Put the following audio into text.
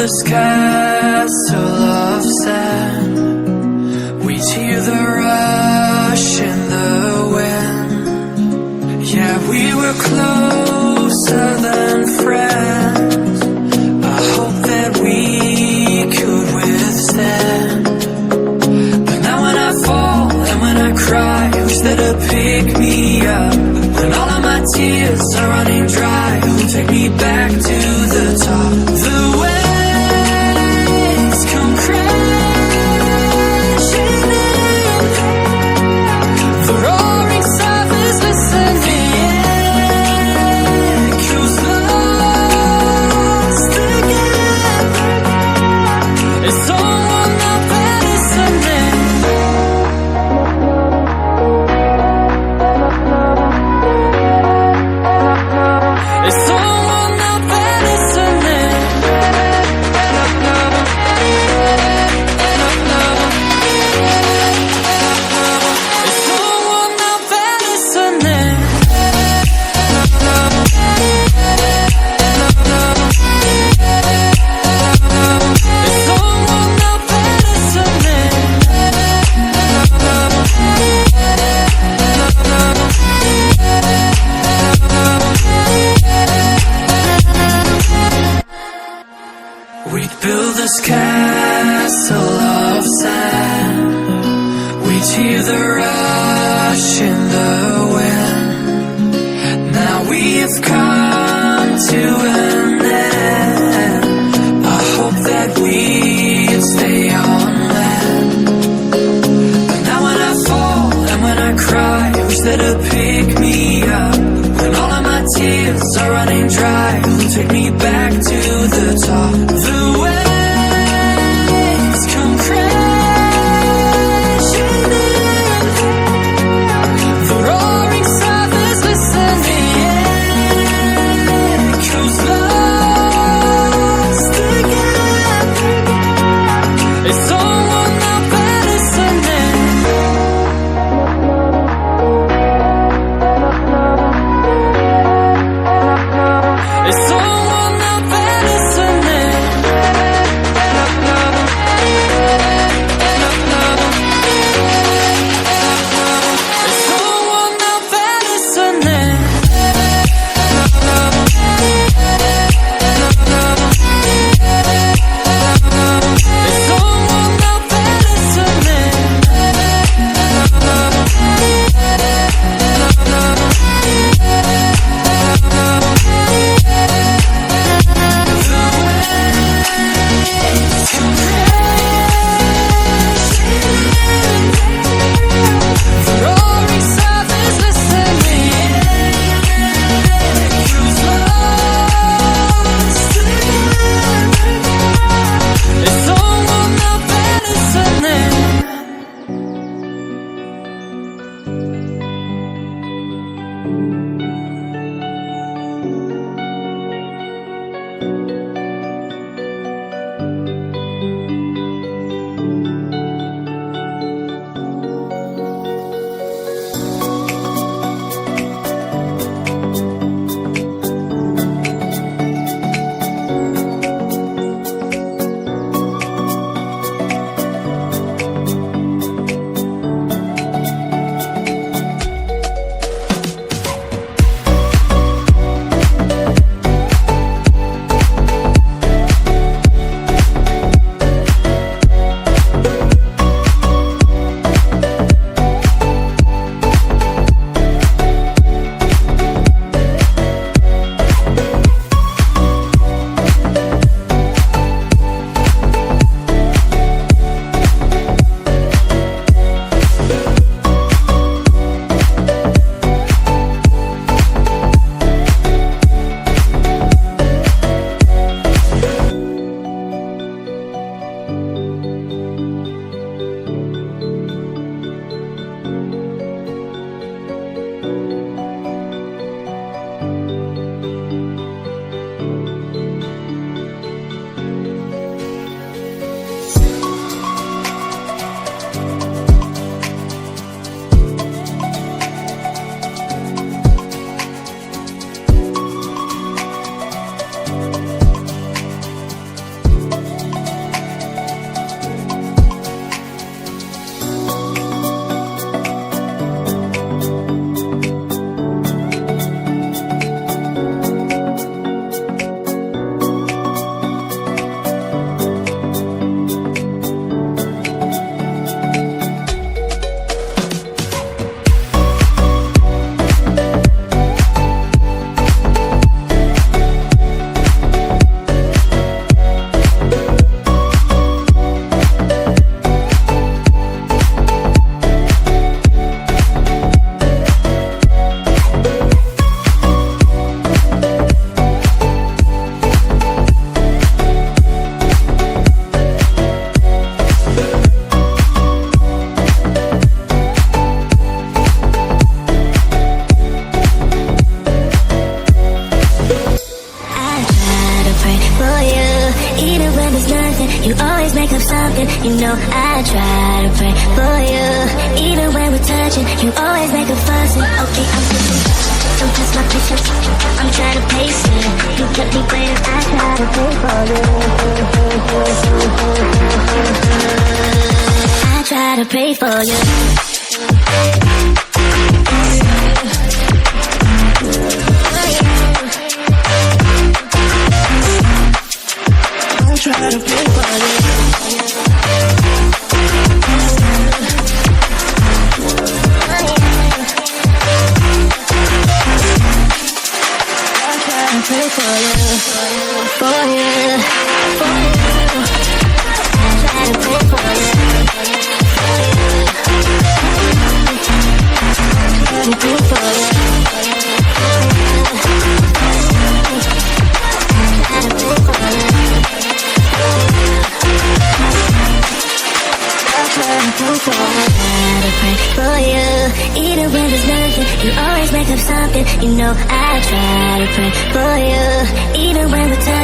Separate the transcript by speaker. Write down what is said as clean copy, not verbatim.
Speaker 1: this castle of sand. We'd hear the rush in the wind. Yeah, we were closer than friends. I hope that we could withstand. But now when I fall and when I cry, who's there to pick me up? When all of my tears are running dry, who'll take me back to the top? The waves come crashing in, the roaring surface listening, the echoes lost again. Is someone out there listening? Is someone out there listening? Is someone out there listening? Is someone out there listening? We'd build this castle of sand. We'd hear the rush in the wind. Now we have come to an end. I hope that we'd stay on land. But now when I fall and when I cry, who's there to pick me up? When all of my tears are running dry, who'll take me back to the top? The waves come crashing in, the roaring surface listening, the echoes lost
Speaker 2: touching, you always make a fuss. Okay, I'm pushing, don't test my patience. I'm trying to pace it. You kept me waiting, I try to pay for you. I try to pray for you. I try to pray for you. Pray for you, for you, for you. I try to pray for you, for you. I try to pray for you, for you. I try to pray for you, I try to pray for you. I try to pray for you. Even when there's nothing, you always make up something. You know I try to pray for you. Even when we're touching.